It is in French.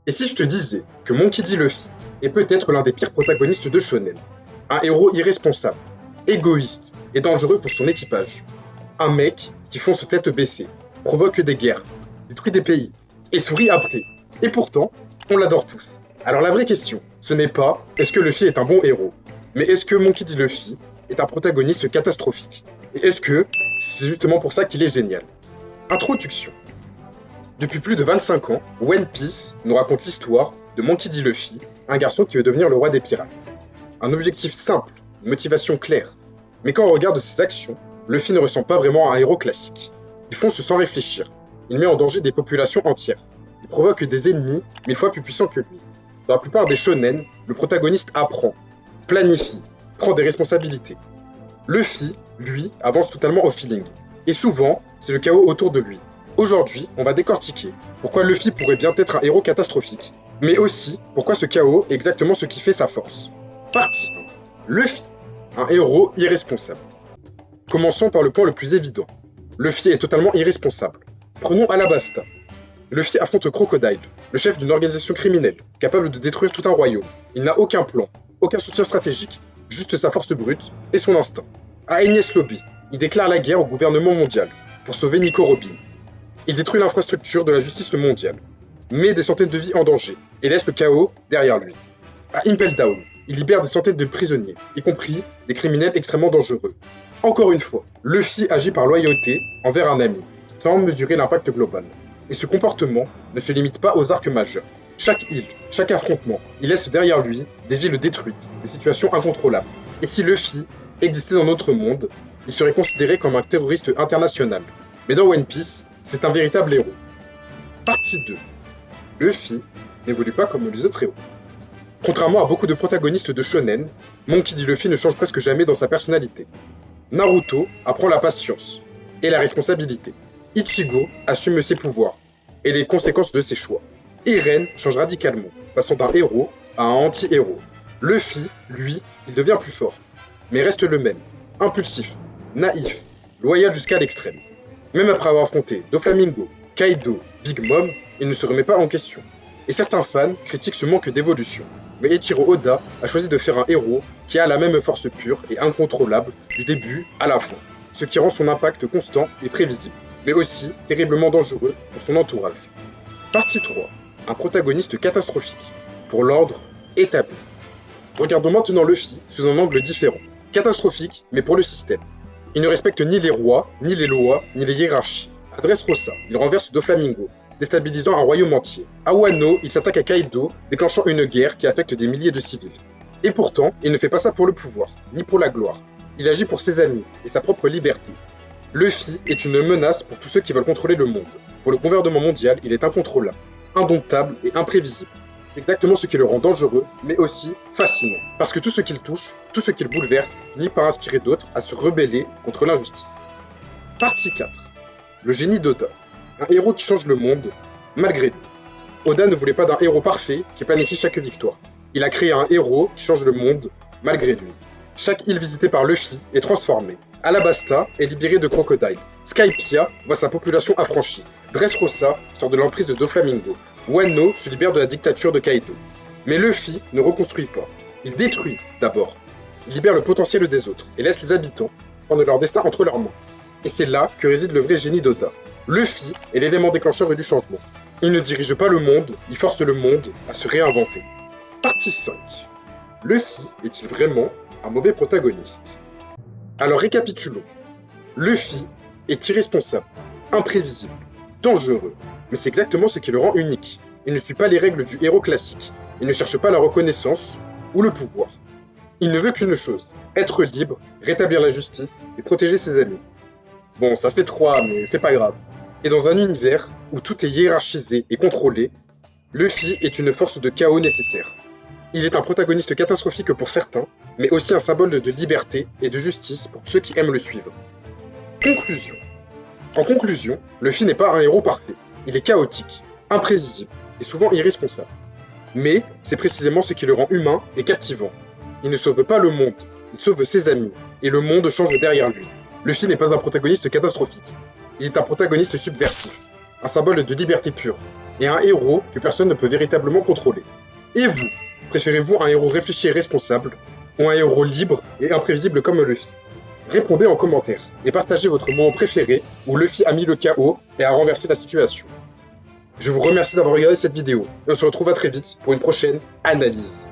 Et si je te disais que Monkey D. Luffy est peut-être l'un des pires protagonistes de shonen, un héros irresponsable, égoïste et dangereux pour son équipage, un mec qui fonce tête baissée, provoque des guerres, détruit des pays et sourit après, et pourtant, on l'adore tous. Alors la vraie question, ce n'est pas est-ce que Luffy est un bon héros, mais est-ce que Monkey D. Luffy est un protagoniste catastrophique, et est-ce que c'est justement pour ça qu'il est génial. Introduction. Depuis plus de 25 ans, One Piece nous raconte l'histoire de Monkey D. Luffy, un garçon qui veut devenir le roi des pirates. Un objectif simple, une motivation claire. Mais quand on regarde ses actions, Luffy ne ressemble pas vraiment à un héros classique. Il fonce sans réfléchir. Il met en danger des populations entières. Il provoque des ennemis 1000 fois plus puissants que lui. Dans la plupart des shonen, le protagoniste apprend, planifie, prend des responsabilités. Luffy, lui, avance totalement au feeling. Et souvent, c'est le chaos autour de lui. Aujourd'hui, on va décortiquer pourquoi Luffy pourrait bien être un héros catastrophique, mais aussi pourquoi ce chaos est exactement ce qui fait sa force. Partie 1. Luffy, un héros irresponsable. Commençons par le point le plus évident. Luffy est totalement irresponsable. Prenons Alabasta. Luffy affronte Crocodile, le chef d'une organisation criminelle, capable de détruire tout un royaume. Il n'a aucun plan, aucun soutien stratégique, juste sa force brute et son instinct. À Enies Lobby, il déclare la guerre au gouvernement mondial pour sauver Nico Robin. Il détruit l'infrastructure de la justice mondiale, met des centaines de vies en danger et laisse le chaos derrière lui. À Impel Down, il libère des centaines de prisonniers, y compris des criminels extrêmement dangereux. Encore une fois, Luffy agit par loyauté envers un ami, sans mesurer l'impact global. Et ce comportement ne se limite pas aux arcs majeurs. Chaque île, chaque affrontement, il laisse derrière lui des villes détruites, des situations incontrôlables. Et si Luffy existait dans notre monde, il serait considéré comme un terroriste international. Mais dans One Piece, c'est un véritable héros. Partie 2. Luffy n'évolue pas comme les autres héros. Contrairement à beaucoup de protagonistes de shonen, Monkey D. Luffy ne change presque jamais dans sa personnalité. Naruto apprend la patience et la responsabilité. Ichigo assume ses pouvoirs et les conséquences de ses choix. Eren change radicalement, passant d'un héros à un anti-héros. Luffy, lui, il devient plus fort, mais reste le même, impulsif, naïf, loyal jusqu'à l'extrême. Même après avoir affronté Doflamingo, Kaido, Big Mom, il ne se remet pas en question. Et certains fans critiquent ce manque d'évolution. Mais Eiichiro Oda a choisi de faire un héros qui a la même force pure et incontrôlable du début à la fin, ce qui rend son impact constant et prévisible, mais aussi terriblement dangereux pour son entourage. Partie 3. Un protagoniste catastrophique, pour l'ordre établi. Regardons maintenant Luffy sous un angle différent. Catastrophique, mais pour le système. Il ne respecte ni les rois, ni les lois, ni les hiérarchies. À Dressrosa, il renverse Doflamingo, déstabilisant un royaume entier. À Wano, il s'attaque à Kaido, déclenchant une guerre qui affecte des milliers de civils. Et pourtant, il ne fait pas ça pour le pouvoir, ni pour la gloire. Il agit pour ses amis et sa propre liberté. Luffy est une menace pour tous ceux qui veulent contrôler le monde. Pour le gouvernement mondial, il est incontrôlable, indomptable et imprévisible. C'est exactement ce qui le rend dangereux, mais aussi fascinant. Parce que tout ce qu'il touche, tout ce qu'il bouleverse, finit par inspirer d'autres à se rebeller contre l'injustice. Partie 4. Le génie d'Oda. Un héros qui change le monde, malgré lui. Oda ne voulait pas d'un héros parfait qui planifie chaque victoire. Il a créé un héros qui change le monde, malgré lui. Chaque île visitée par Luffy est transformée. Alabasta est libérée de Crocodile. Skypiea voit sa population affranchie. Dressrosa sort de l'emprise de Doflamingo. Wano se libère de la dictature de Kaido. Mais Luffy ne reconstruit pas. Il détruit d'abord. Il libère le potentiel des autres et laisse les habitants prendre leur destin entre leurs mains. Et c'est là que réside le vrai génie d'Oda. Luffy est l'élément déclencheur du changement. Il ne dirige pas le monde, il force le monde à se réinventer. Partie 5. Luffy est-il vraiment un mauvais protagoniste? Alors récapitulons. Luffy est irresponsable, imprévisible, dangereux, mais c'est exactement ce qui le rend unique. Il ne suit pas les règles du héros classique. Il ne cherche pas la reconnaissance ou le pouvoir. Il ne veut qu'une chose, être libre, rétablir la justice et protéger ses amis. Bon, ça fait 3, mais c'est pas grave. Et dans un univers où tout est hiérarchisé et contrôlé, Luffy est une force de chaos nécessaire. Il est un protagoniste catastrophique pour certains, mais aussi un symbole de liberté et de justice pour ceux qui aiment le suivre. Conclusion. En conclusion, Luffy n'est pas un héros parfait. Il est chaotique, imprévisible et souvent irresponsable. Mais c'est précisément ce qui le rend humain et captivant. Il ne sauve pas le monde, il sauve ses amis, et le monde change derrière lui. Luffy n'est pas un protagoniste catastrophique. Il est un protagoniste subversif, un symbole de liberté pure, et un héros que personne ne peut véritablement contrôler. Et vous, préférez-vous un héros réfléchi et responsable, ou un héros libre et imprévisible comme Luffy? Répondez en commentaire et partagez votre moment préféré où Luffy a mis le chaos et a renversé la situation. Je vous remercie d'avoir regardé cette vidéo et on se retrouve à très vite pour une prochaine analyse.